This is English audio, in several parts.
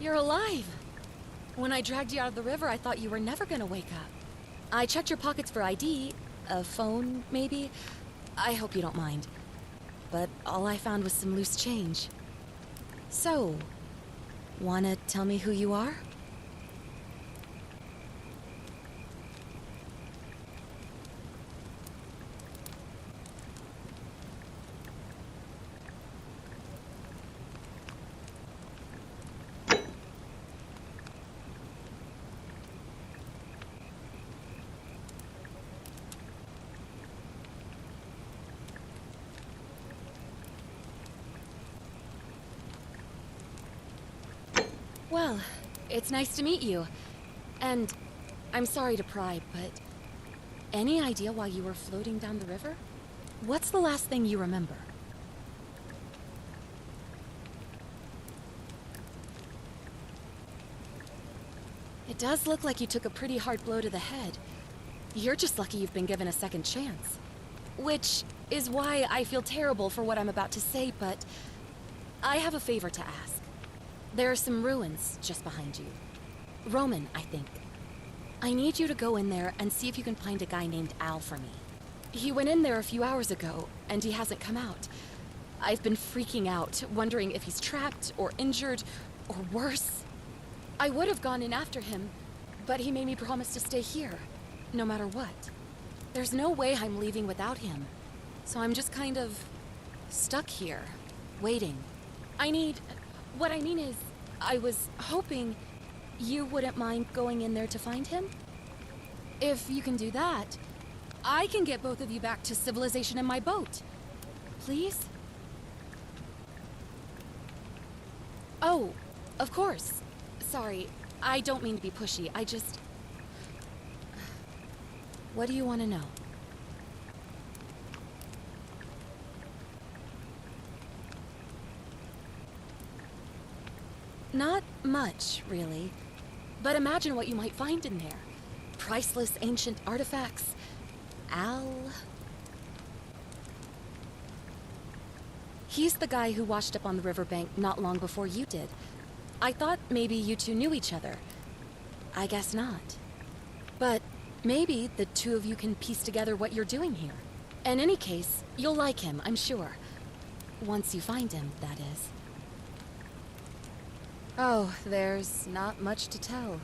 You're alive! When I dragged you out of the river, I thought you were never gonna wake up. I checked your pockets for ID, a phone, maybe. I hope you don't mind. But all I found was some loose change. So, wanna tell me who you are? Well, it's nice to meet you. And I'm sorry to pry, but any idea why you were floating down the river? What's the last thing you remember? It does look like you took a pretty hard blow to the head. You're just lucky you've been given a second chance. Which is why I feel terrible for what I'm about to say, but I have a favor to ask. There are some ruins just behind you. Roman, I think. I need you to go in there and see if you can find a guy named Al for me. He went in there a few hours ago, and he hasn't come out. I've been freaking out, wondering if he's trapped or injured, or worse. I would have gone in after him, but he made me promise to stay here, no matter what. There's no way I'm leaving without him, so I'm just kind of stuck here, waiting. What I mean is, I was hoping you wouldn't mind going in there to find him? If you can do that, I can get both of you back to civilization in my boat. Please? Oh, of course. Sorry, I don't mean to be pushy, I just... What do you want to know? Not much, really. But imagine what you might find in there. Priceless ancient artifacts. Al... He's the guy who washed up on the riverbank not long before you did. I thought maybe you two knew each other. I guess not. But maybe the two of you can piece together what you're doing here. In any case, you'll like him, I'm sure. Once you find him, that is. Oh, there's not much to tell.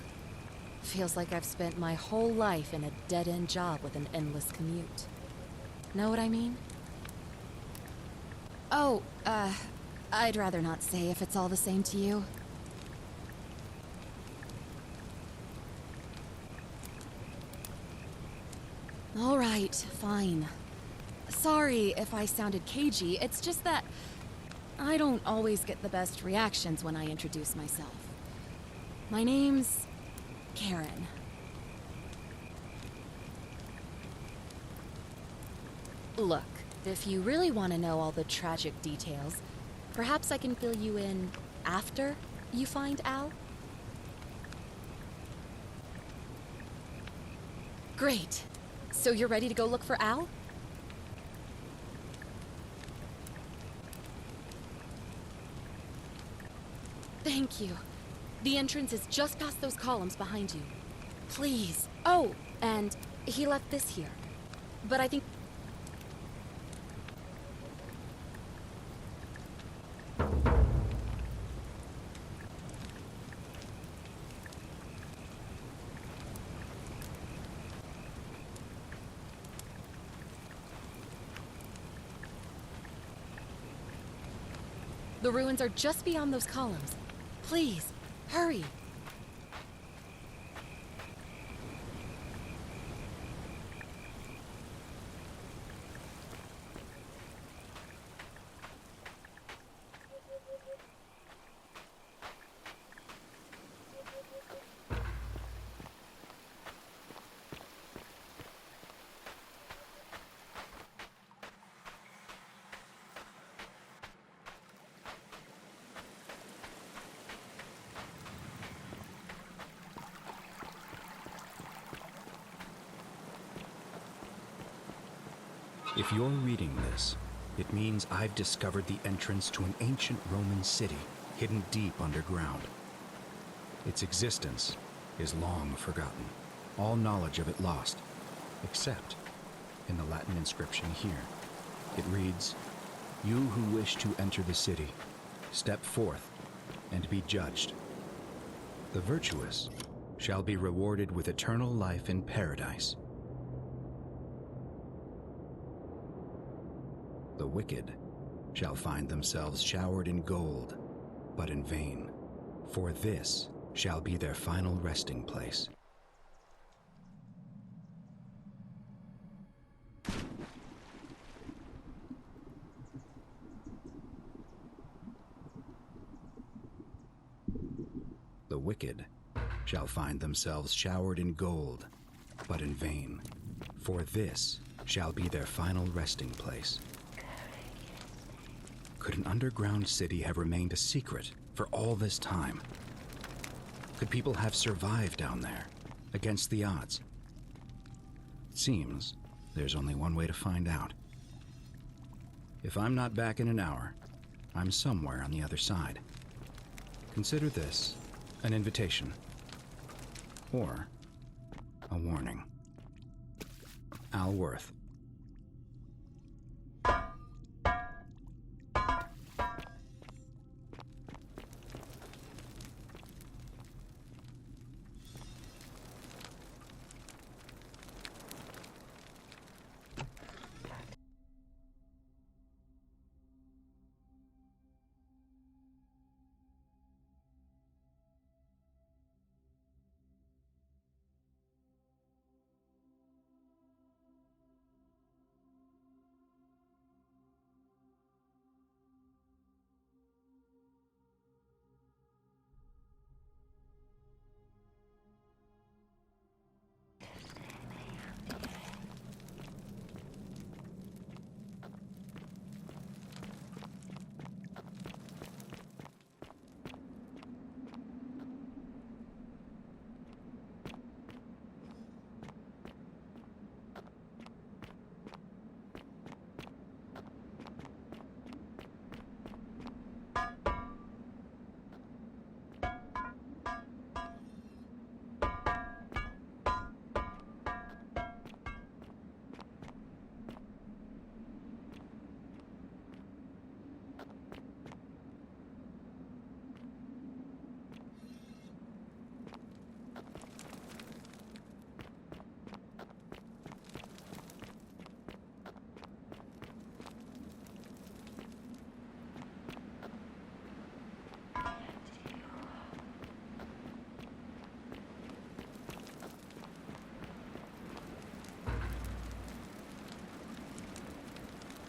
Feels like I've spent my whole life in a dead-end job with an endless commute. Know what I mean? Oh, I'd rather not say if it's all the same to you. All right, fine. Sorry if I sounded cagey, it's just that I don't always get the best reactions when I introduce myself. My name's Karen. Look, if you really want to know all the tragic details, perhaps I can fill you in after you find Al? Great. So you're ready to go look for Al? Thank you. The entrance is just past those columns behind you. Please. Oh, and he left this here. But I think... The ruins are just beyond those columns. Please, hurry. If you're reading this, it means I've discovered the entrance to an ancient Roman city hidden deep underground. Its existence is long forgotten, all knowledge of it lost, except in the Latin inscription here. It reads, "You who wish to enter the city, step forth and be judged. The virtuous shall be rewarded with eternal life in paradise. The wicked shall find themselves showered in gold, but in vain, for this shall be their final resting place." The wicked shall find themselves showered in gold, but in vain, for this shall be their final resting place. Could an underground city have remained a secret for all this time? Could people have survived down there, against the odds? It seems there's only one way to find out. If I'm not back in an hour, I'm somewhere on the other side. Consider this an invitation, or a warning. Al Worth.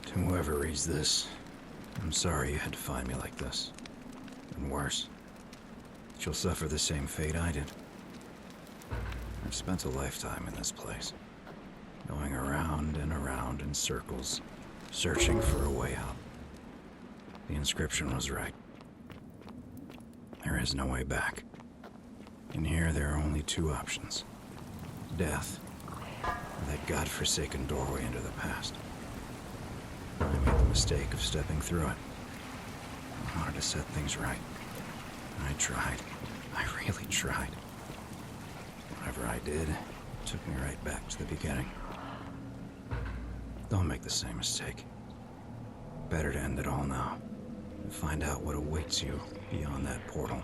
To whoever reads this, I'm sorry you had to find me like this. And worse, that you'll suffer the same fate I did. I've spent a lifetime in this place, going around and around in circles, searching for a way out. The inscription was right. There is no way back. In here, there are only two options: death, or that godforsaken doorway into the past. I made the mistake of stepping through it. I wanted to set things right. I tried. I really tried. Whatever I did, took me right back to the beginning. Don't make the same mistake. Better to end it all now and find out what awaits you beyond that portal.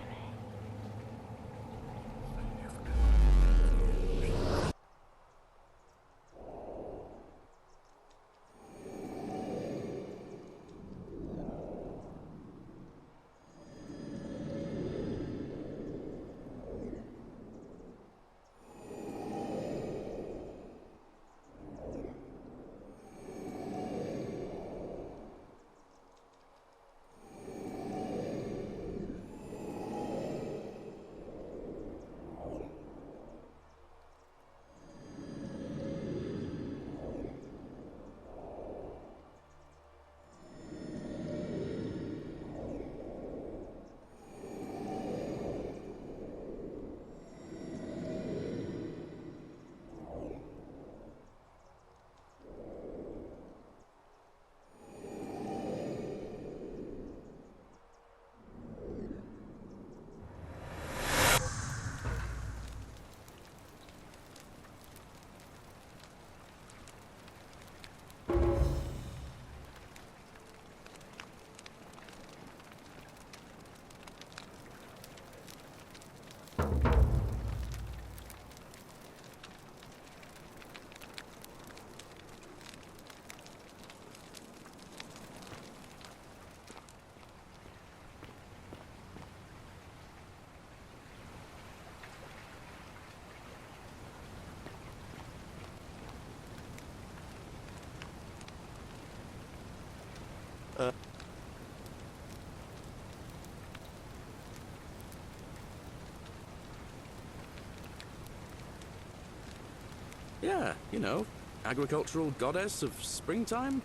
Yeah, you know, agricultural goddess of springtime?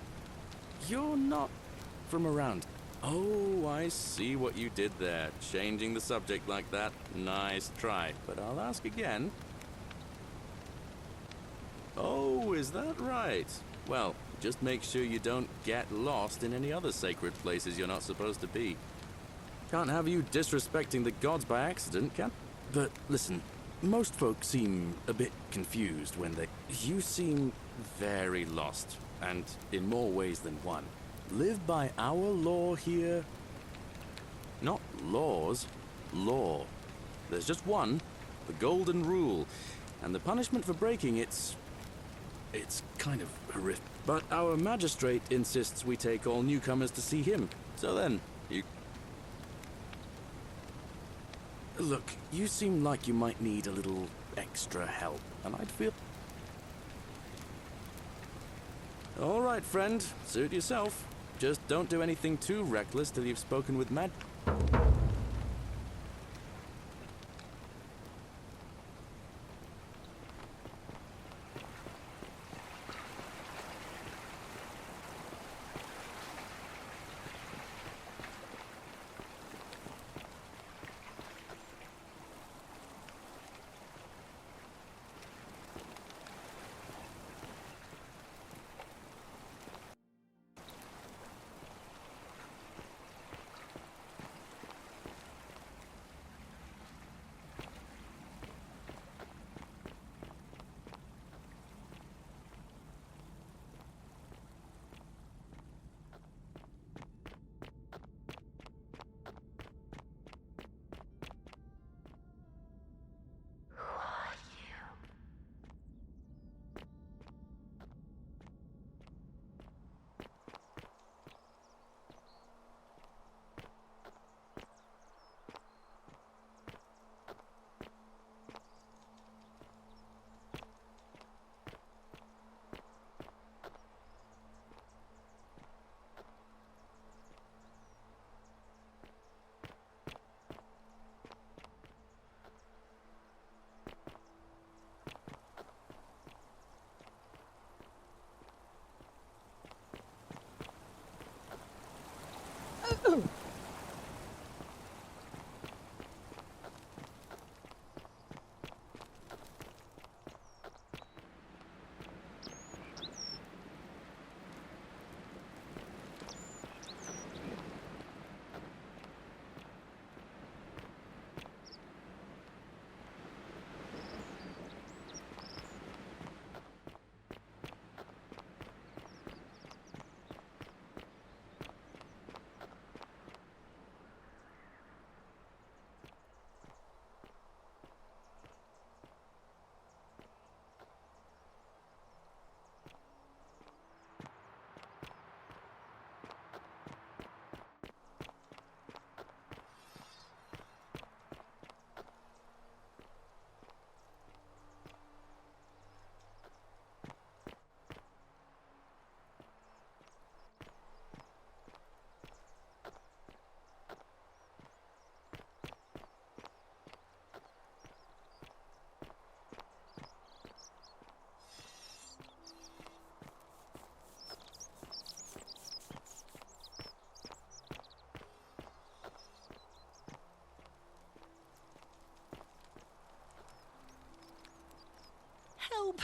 You're not from around. Oh, I see what you did there. Changing the subject like that. Nice try. But I'll ask again. Oh, is that right? Well, just make sure you don't get lost in any other sacred places you're not supposed to be. Can't have you disrespecting the gods by accident, can? But listen, most folks seem a bit confused when they... You seem very lost, and in more ways than one. Live by our law here. Not laws, law. There's just one, the golden rule, and the punishment for breaking it's kind of horrific. But our magistrate insists we take all newcomers to see him. So then, you... Look, you seem like you might need a little extra help, and I'd feel... All right, friend, suit yourself. Just don't do anything too reckless till you've spoken with Mad... Help!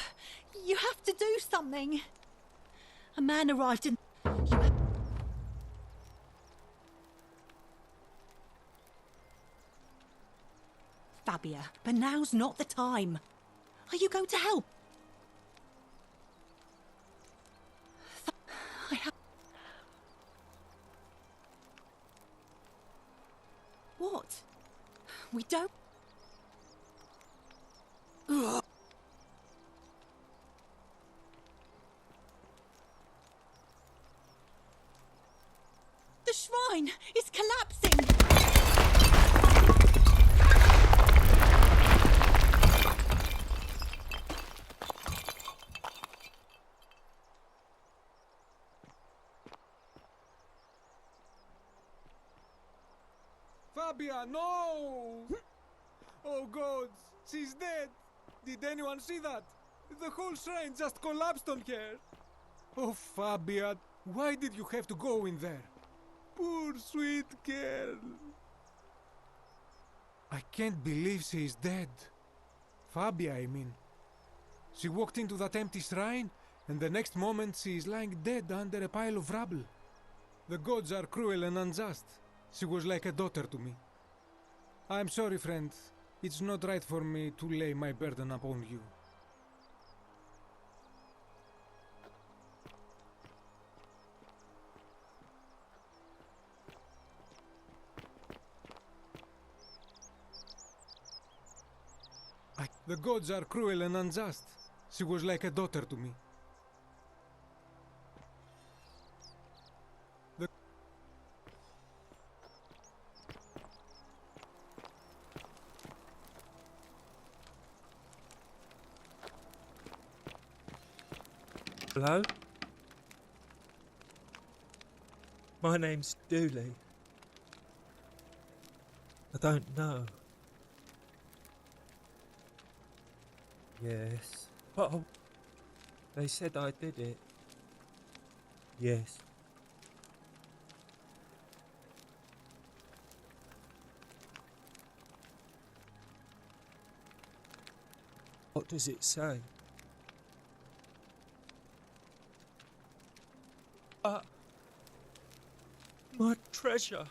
You have to do something! A man arrived in... You have... Fabia, but now's not the time. Are you going to help? I have... What? We don't... Ugh. The shrine is collapsing! Fabia, no! Oh gods, she's dead! Did anyone see that? The whole shrine just collapsed on her. Oh, Fabia, why did you have to go in there? Poor sweet girl. I can't believe she is dead. Fabia, I mean. She walked into that empty shrine, and the next moment she is lying dead under a pile of rubble. The gods are cruel and unjust. She was like a daughter to me. I'm sorry, friend. It's not right for me to lay my burden upon you. The gods are cruel and unjust. She was like a daughter to me. Hello? My name's Dooley. I don't know. Yes. Oh, they said I did it. Yes. What does it say? My treasure!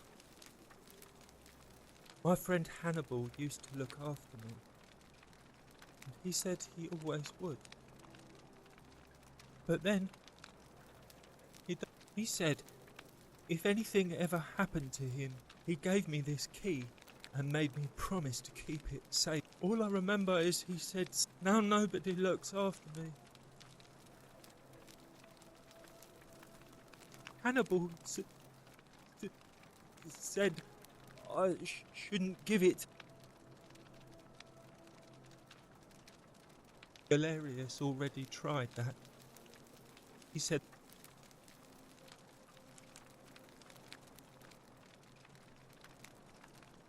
My friend Hannibal used to look after me. And he said he always would. But then, he said if anything ever happened to him, he gave me this key and made me promise to keep it safe. All I remember is he said, now nobody looks after me. Hannibal said I shouldn't give it. Galerius already tried that. He said,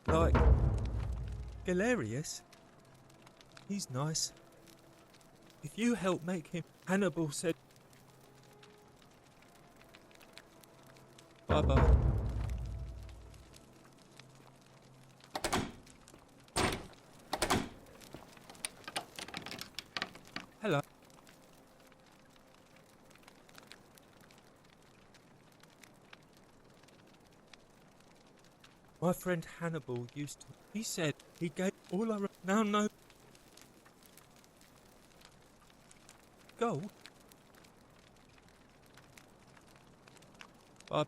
like, Galerius? He's nice. If you help make him, Hannibal said, bye-bye. Hello. My friend Hannibal used to. He said he gave all I now know. Gold. Bye.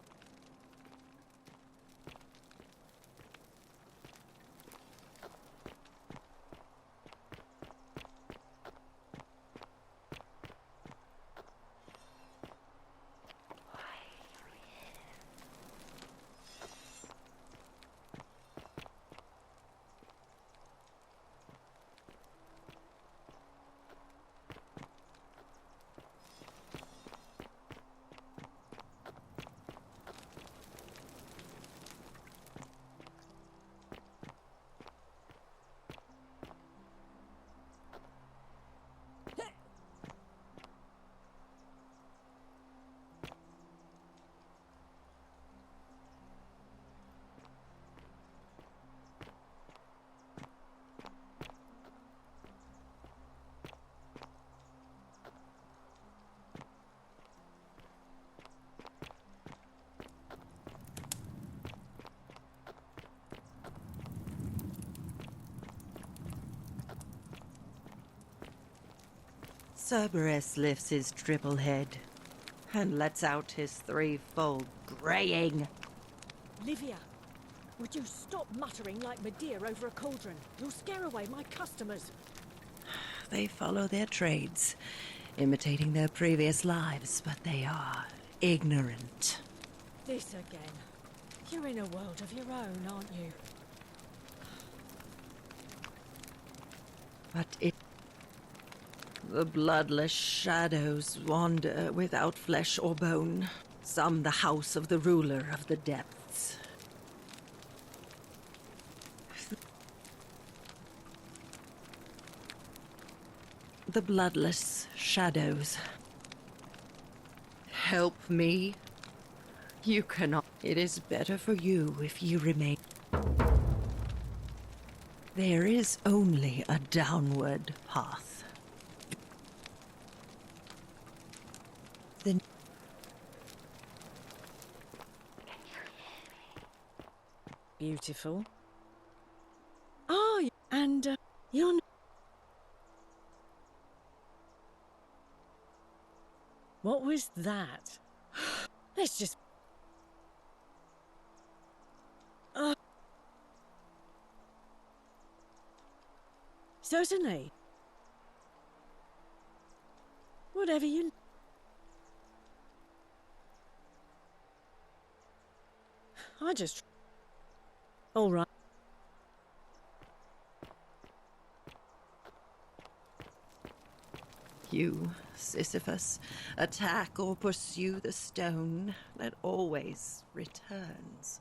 Cerberus lifts his triple head and lets out his threefold graying. Livia, would you stop muttering like Medea over a cauldron? You'll scare away my customers. They follow their trades, imitating their previous lives, but they are ignorant. This again. You're in a world of your own, aren't you? But the bloodless shadows wander without flesh or bone. Some the house of the ruler of the depths. the bloodless shadows. Help me. You cannot. It is better for you if you remain. There is only a downward path. Then beautiful. Oh, and you're. What was that? Let's just. Certainly. Whatever you. I just. All right. you, Sisyphus, attack or pursue the stone that always returns.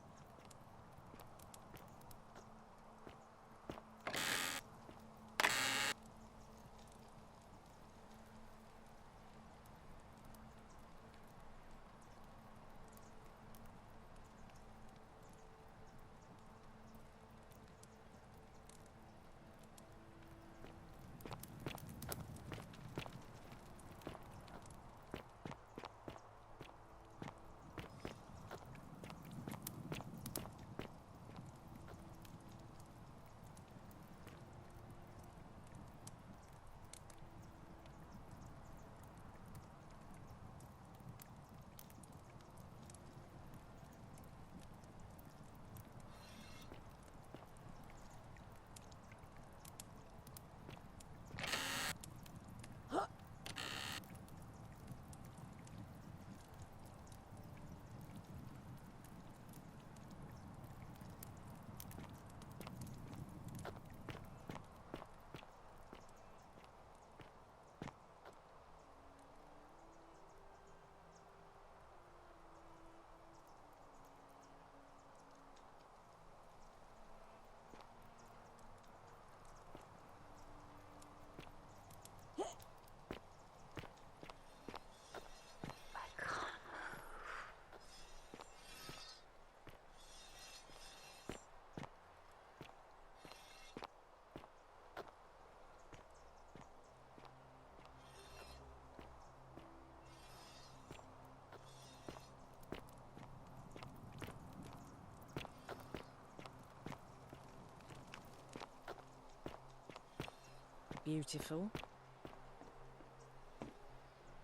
Beautiful.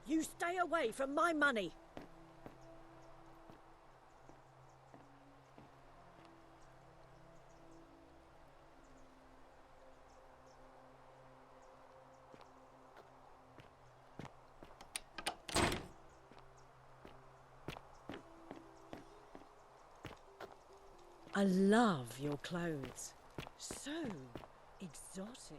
You stay away from my money. I love your clothes. So exotic.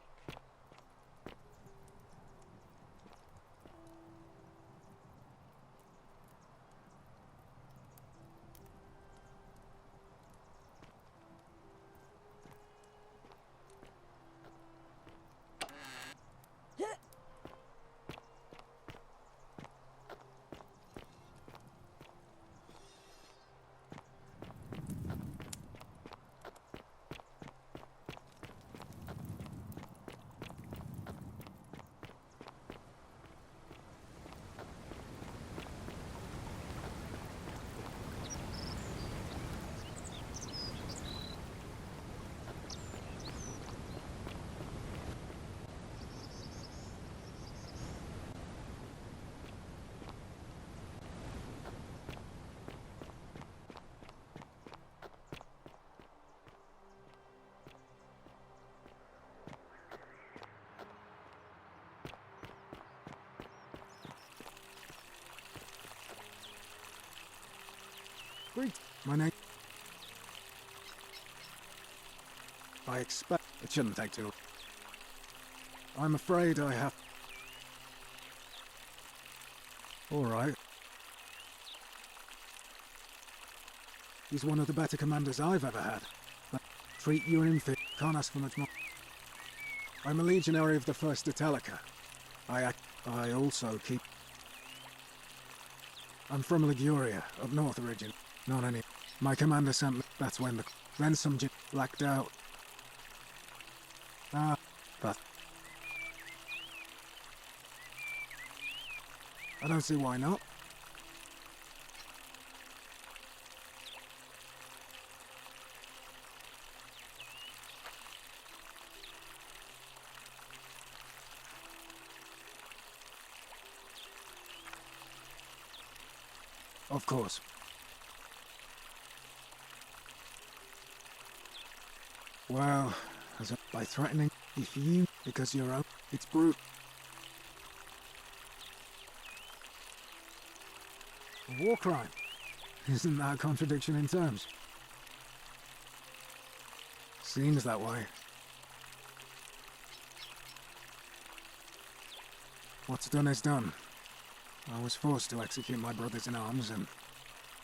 Great. My name. I expect it shouldn't take too long. I'm afraid I have. All right. He's one of the better commanders I've ever had. But treat you an infant. Can't ask for much more. I'm a legionary of the 1st Italica. I also keep... I'm from Liguria, up north origin. Not any... My commander sent me... That's when the... Then some blacked out. But... I don't see why not. Of course. Well, by threatening, if you, because you're out, it's brute. A war crime. Isn't that a contradiction in terms? Seems that way. What's done is done. I was forced to execute my brothers in arms, and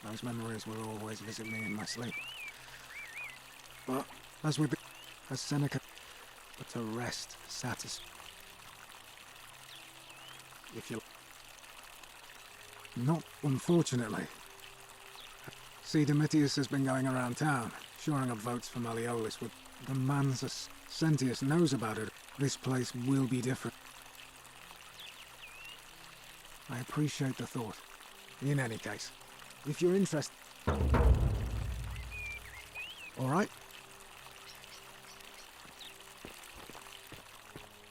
those memories will always visit me in my sleep. But, as Seneca, but to rest, if you... Not, unfortunately. See, Domitius has been going around town, shoring up votes for Malleolus with... The man's Sentius knows about it. This place will be different. I appreciate the thought. In any case, if you're interested... Alright?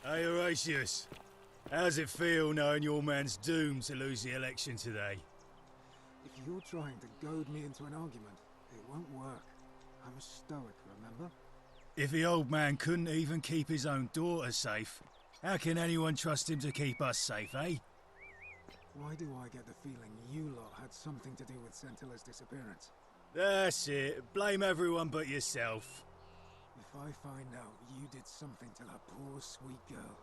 Hey, Horatius. How's it feel knowing your man's doomed to lose the election today? If you're trying to goad me into an argument, it won't work. I'm a stoic, remember? If the old man couldn't even keep his own daughter safe, how can anyone trust him to keep us safe, eh? Why do I get the feeling you lot had something to do with Centilla's disappearance? That's it. Blame everyone but yourself. If I find out you did something to that poor sweet girl,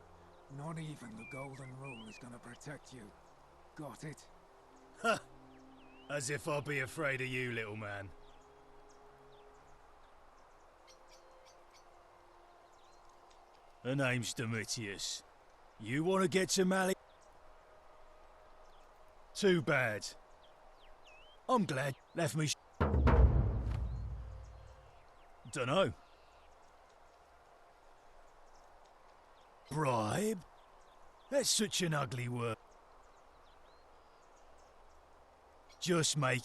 not even the Golden Rule is gonna protect you. Got it? Huh. As if I'll be afraid of you, little man. Her name's Domitius. You want to get to Mali? Too bad. I'm glad you left me. Dunno. Bribe? That's such an ugly word. Just make...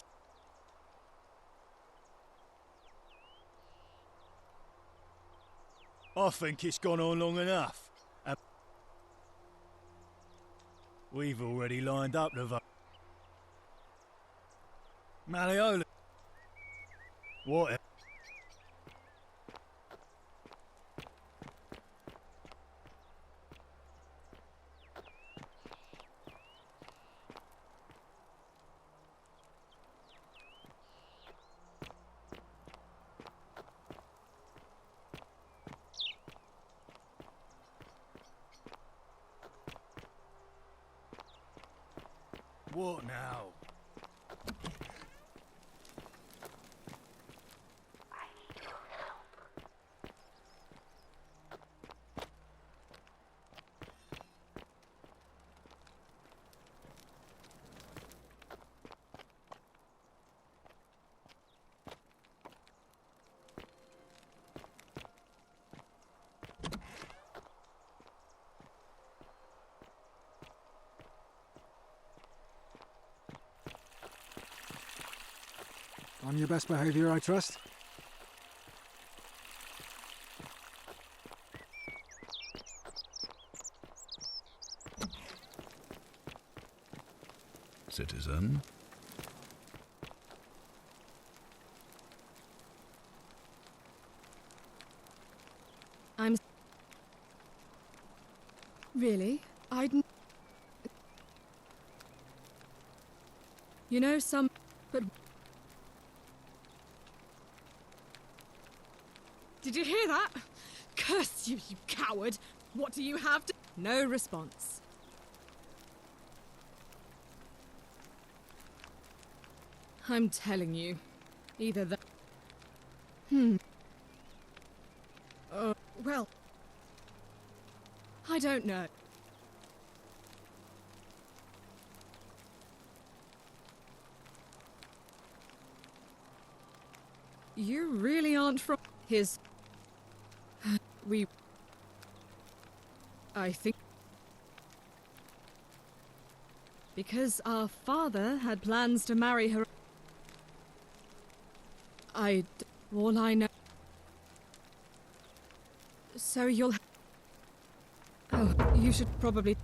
I think it's gone on long enough. And we've already lined up the vote. Malleolus. What? What now? On your best behavior, I trust? Citizen? I'm... Really? You know, but... Did you hear that? Curse you, you coward! What do you have to... No response. I'm telling you. Either that... Well... I don't know. You really aren't from his... I think... Because our father had plans to marry her... all I know... So you'll... Oh, you should probably...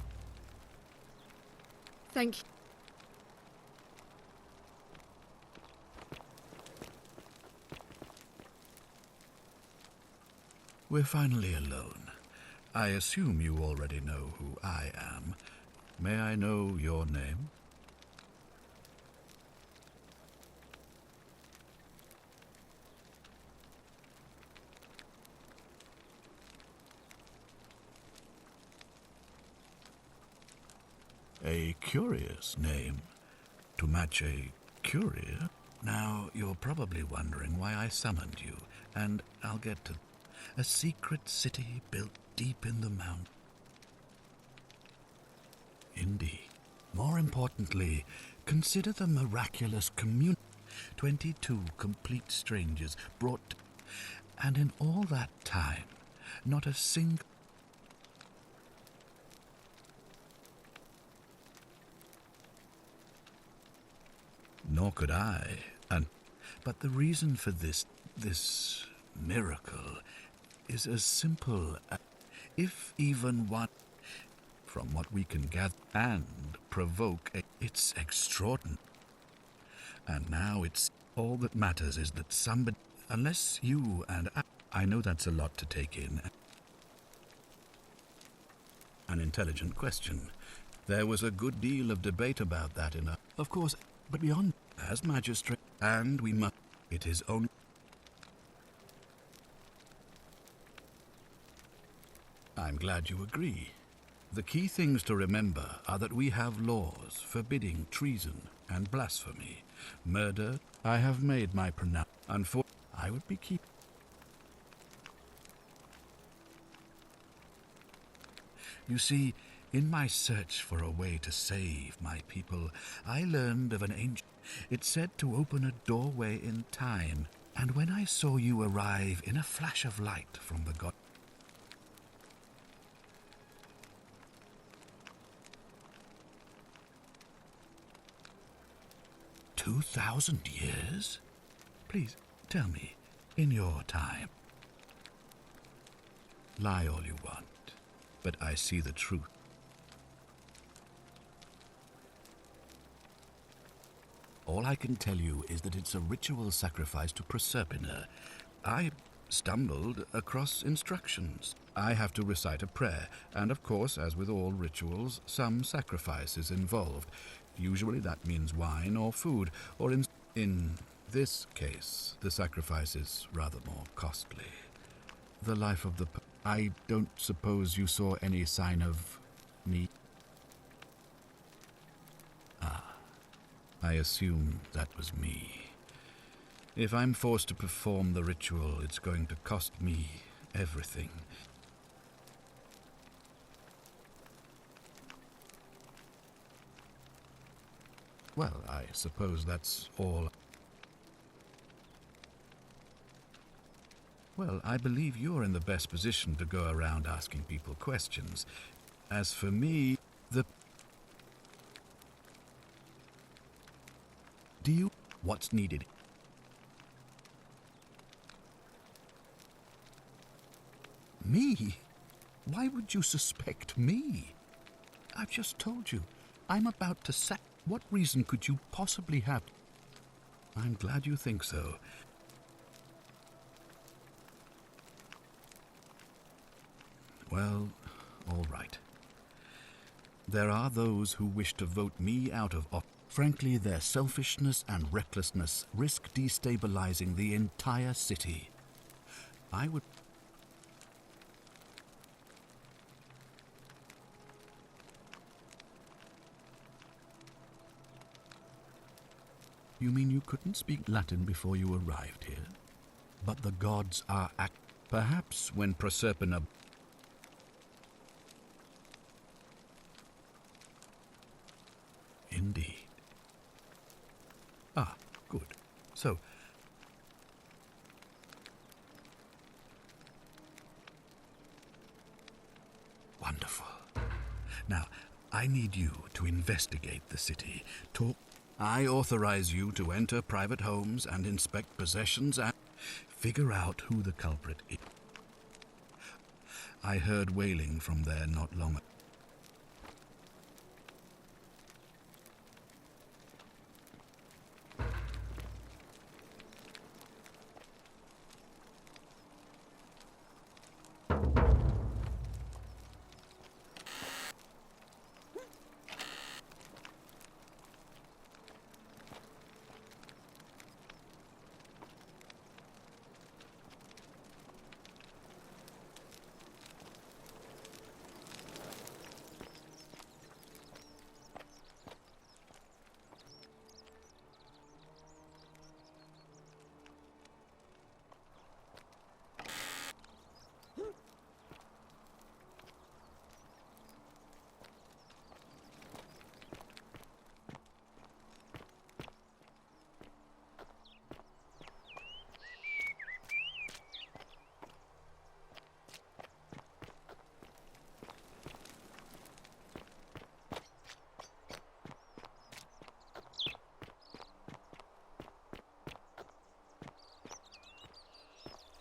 Thank you. We're finally alone. I assume you already know who I am. May I know your name? A curious name to match a courier. Now, you're probably wondering why I summoned you, and I'll get to a secret city built deep in the mountain. Indeed. More importantly, consider the miraculous community. 22 complete strangers brought, and in all that time, not a single... Nor could I, but the reason for this miracle is as simple as, if even one, from what we can gather, and provoke, it's extraordinary. And now it's all that matters is that somebody, unless you and I know that's a lot to take in. An intelligent question. There was a good deal of debate about that of course, but beyond, as magistrate, and we must, it is only... I'm glad you agree. The key things to remember are that we have laws forbidding treason and blasphemy. Murder, I have made my pronouncement. Unfortunately, I would be keeping... You see, in my search for a way to save my people, I learned of an ancient... It's said to open a doorway in time, and when I saw you arrive in a flash of light from the god... 2,000 years? Please, tell me, in your time. Lie all you want, but I see the truth. All I can tell you is that it's a ritual sacrifice to Proserpina. I stumbled across instructions. I have to recite a prayer, and of course, as with all rituals, some sacrifice is involved. Usually that means wine or food, or in this case, the sacrifice is rather more costly. The life of the... I don't suppose you saw any sign of me? Ah, I assume that was me. If I'm forced to perform the ritual, it's going to cost me everything. Well, I suppose that's all. Well, I believe you're in the best position to go around asking people questions. As for me, Do you... What's needed? Me? Why would you suspect me? I've just told you. I'm about to sack... What reason could you possibly have? I'm glad you think so. Well, all right. There are those who wish to vote me out of office. Frankly, their selfishness and recklessness risk destabilizing the entire city. I would... You mean you couldn't speak Latin before you arrived here? But the gods are perhaps when Proserpina... Indeed. Ah, good. So, I need you to investigate the city. I authorize you to enter private homes and inspect possessions and figure out who the culprit is. I heard wailing from there not long ago.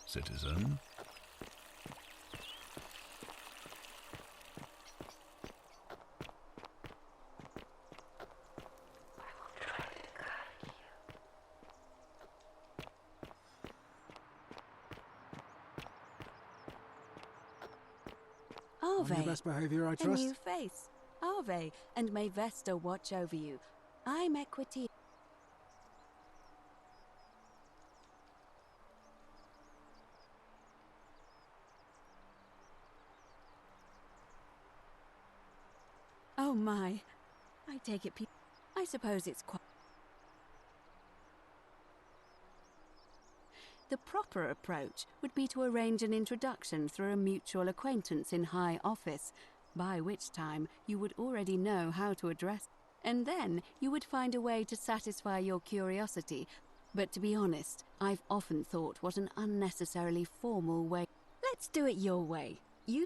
Citizen. On your Arve, best behavior, I a trust. new face. Arve, and may Vesta watch over you. I'm Equity. Oh my. I take it I suppose it's quite... The proper approach would be to arrange an introduction through a mutual acquaintance in high office, by which time you would already know how to address, and then you would find a way to satisfy your curiosity. But to be honest, I've often thought what an unnecessarily formal way. Let's do it your way. You...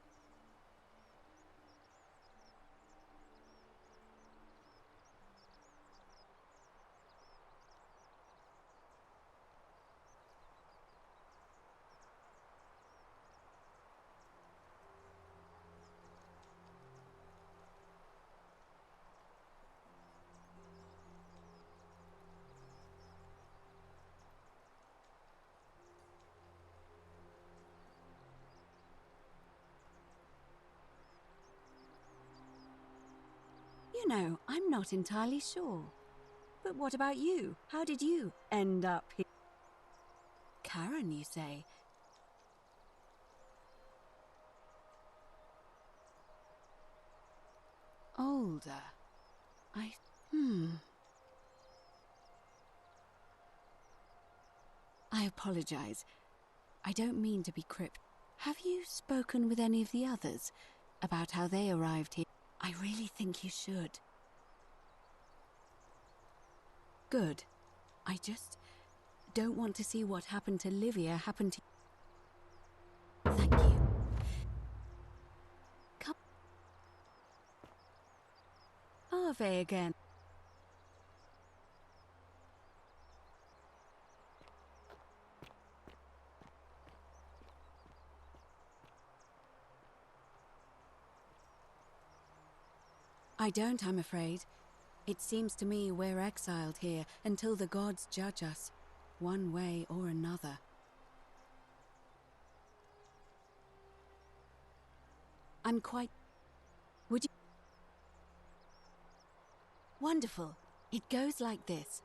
You know, I'm not entirely sure. But what about you? How did you end up here? Karen, you say? Older. I apologize. I don't mean to be cryptic. Have you spoken with any of the others about how they arrived here? I really think you should. Good. I just don't want to see what happened to Livia happen to... Thank you. Come. Arve again. I don't, I'm afraid. It seems to me we're exiled here until the gods judge us, one way or another. I'm quite... Would you... Wonderful. It goes like this.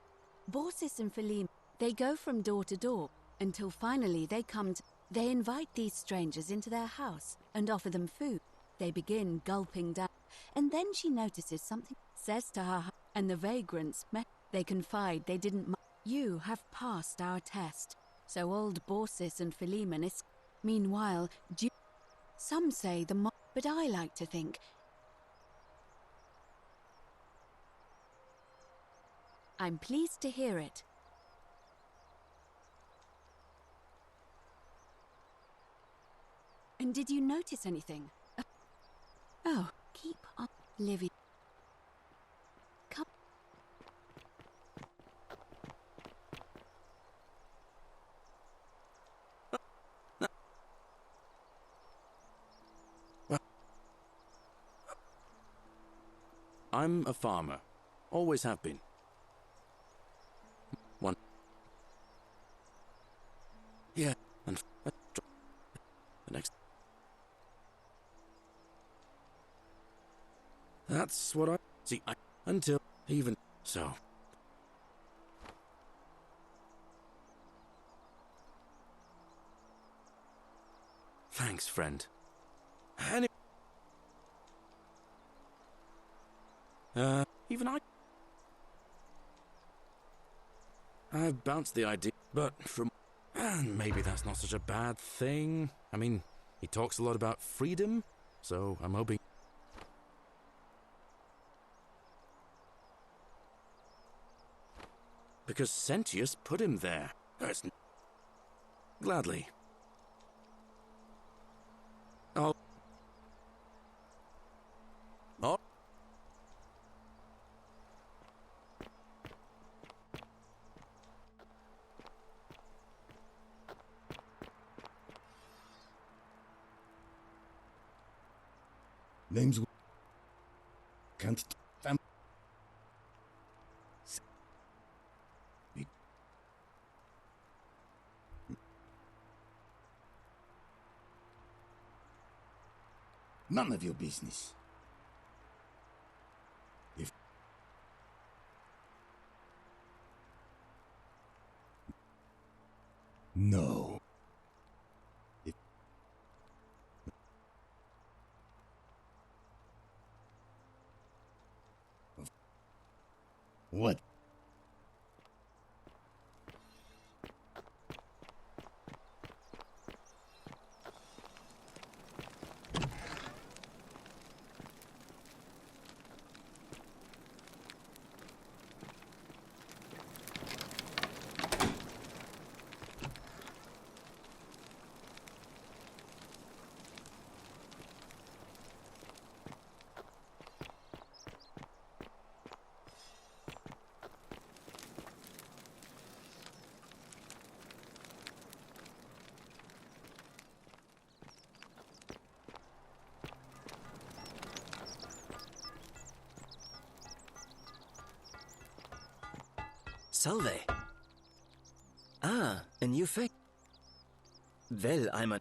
Baucis and Philemon, they go from door to door, until finally they come to... They invite these strangers into their house and offer them food. They begin gulping down, and then she notices something, says to her, and the vagrants met. They confide they didn't. You have passed our test, so old Baucis and Philemon is. Meanwhile, some say the but I like to think. I'm pleased to hear it. And did you notice anything? Oh, keep up, Livy. I'm a farmer. Always have been. One. Yeah, and the next. That's what I see. Until even so. Thanks, friend. Any. Even I've bounced the idea, but from. And maybe that's not such a bad thing. I mean, he talks a lot about freedom, so I'm hoping. Because Sentius put him there. Gladly. Oh. Oh. Name's can't fam. None of your business. If no. What? Salve. Ah, a new face. Well, I'm a...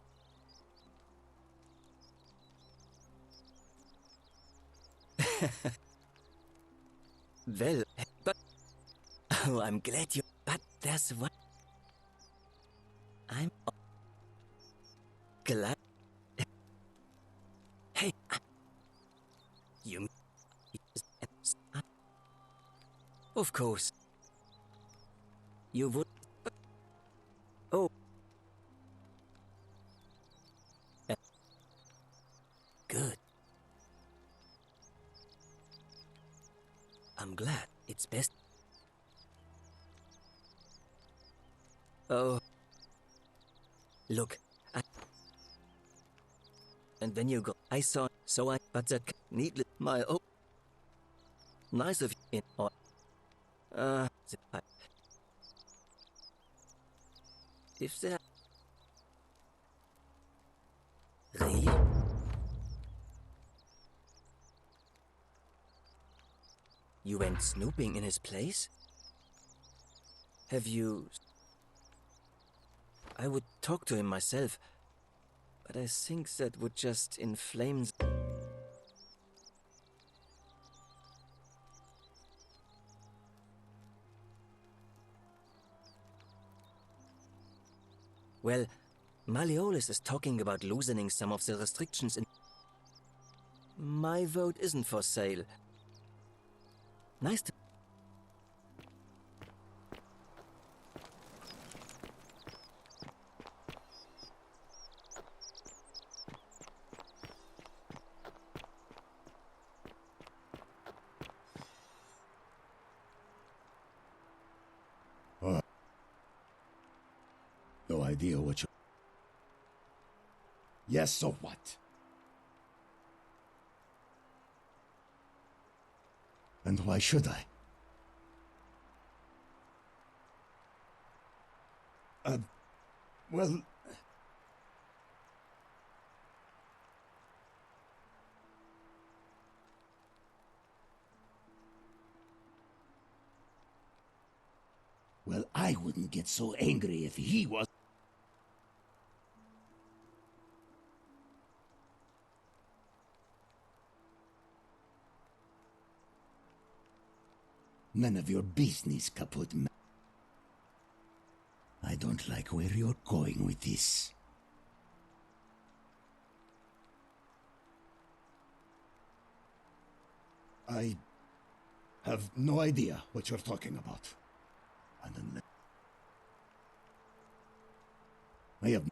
Well, but... Oh, I'm glad you... But there's one... I'm... Glad... Hey... You... Of course. You would... Oh. Good. I'm glad. It's best. Oh. Look. And then you go. I saw... So I... But that... Needless... My... Oh. Nice of you. Or... If there... Really? You went snooping in his place? Have you... I would talk to him myself, but I think that would just inflame... Well, Malleolus is talking about loosening some of the restrictions in... My vote isn't for sale. Nice to... No idea what you... Yes, so what? And why should I? Well... Well, I wouldn't get so angry if he was. None of your business, Kaput. I don't like where you're going with this. I have no idea what you're talking about. And unless I have.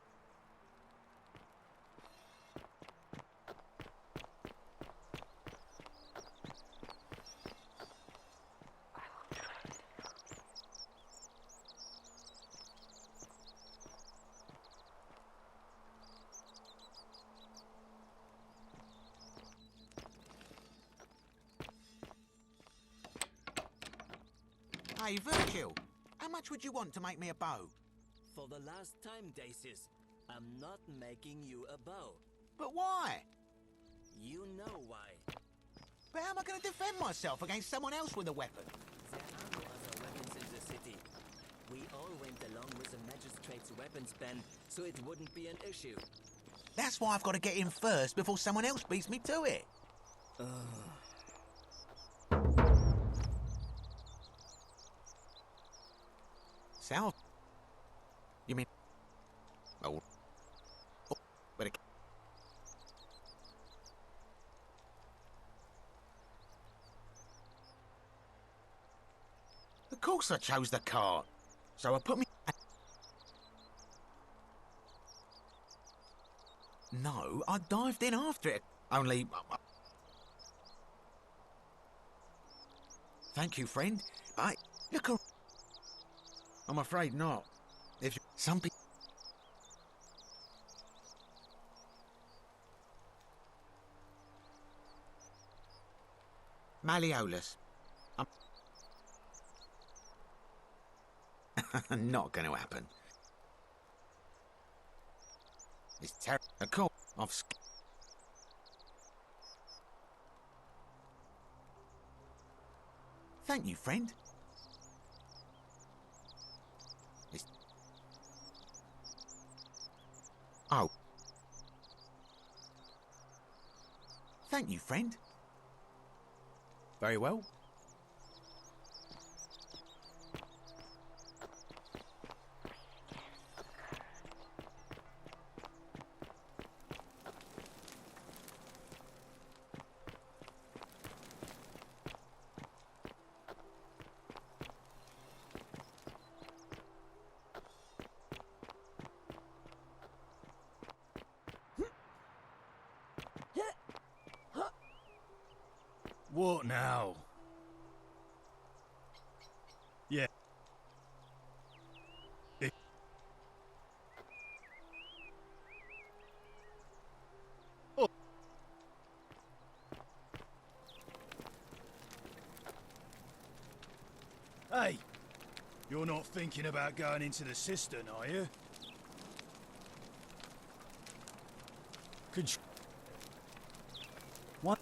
Hey, Virgil, how much would you want to make me a bow? For the last time, Dacius, I'm not making you a bow. But why? You know why. But how am I going to defend myself against someone else with a weapon? There are no other weapons in the city. We all went along with the magistrate's weapons ban, so it wouldn't be an issue. That's why I've got to get in first before someone else beats me to it. South? You mean... Oh, but it... Of course I chose the cart. So I put me... No, I dived in after it. Only... Thank you, friend. Look around. I'm afraid not. If some people... Malleolus. Not going to happen. It's terrible. Of course, Thank you, friend. Oh. Thank you, friend. Very well. What now? Yeah. Oh. Hey, you're not thinking about going into the cistern, are you? Could you... What?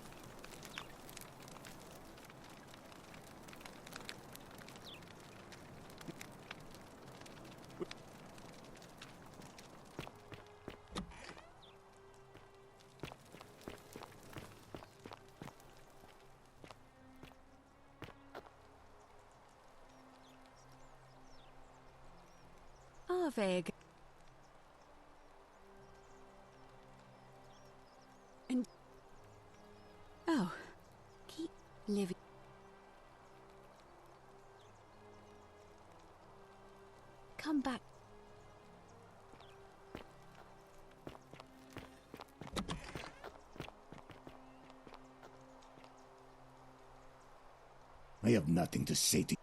Arveg. And... Oh. Keep living. Come back. I have nothing to say to you.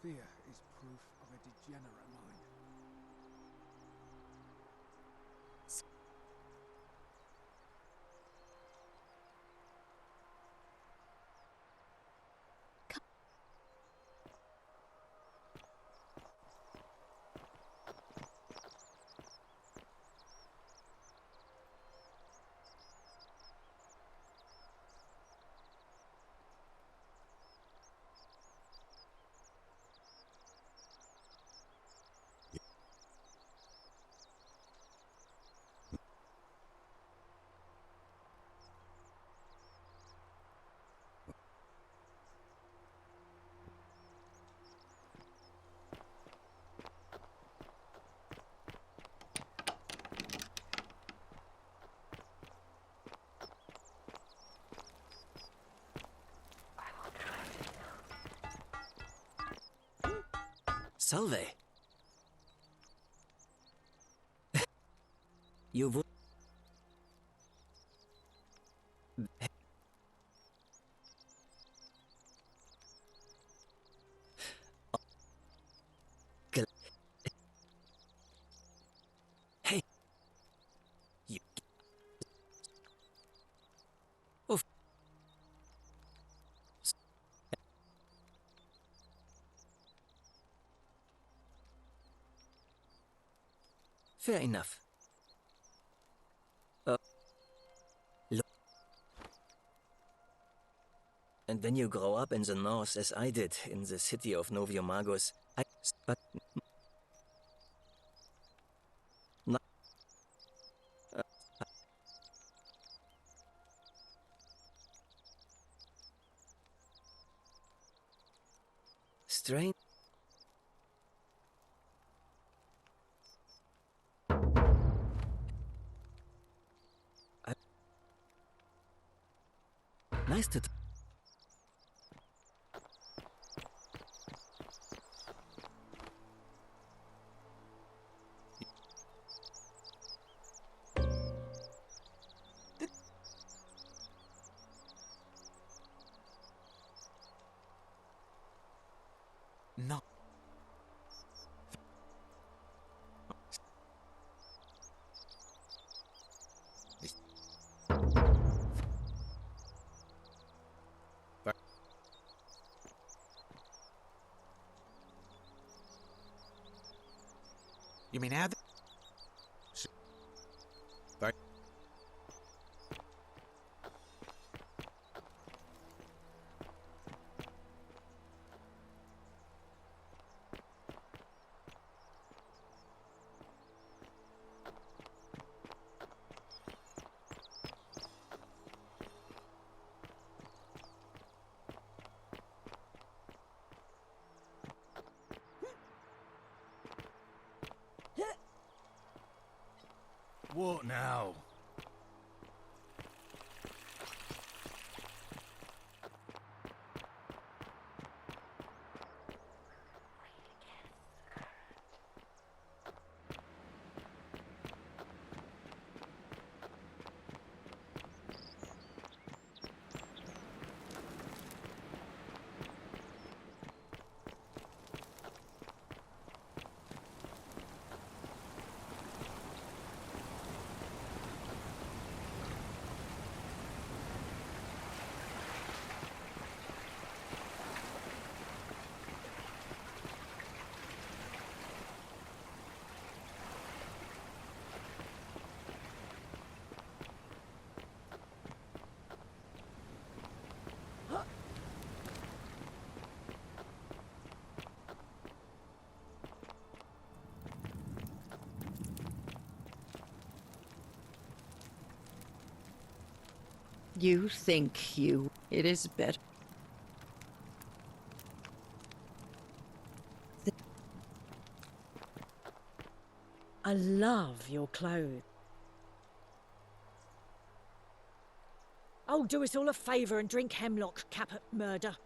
fear is proof of a degenerate mind. Salve! You would... Hey! You... Oof. Fair enough. Look. And when you grow up in the north, as I did, in the city of Noviomagus, but... Strange. Nice to... No. You mean add? What now? You think you... It is better. I love your clothes. Oh, do us all a favour and drink hemlock, Caput Murder.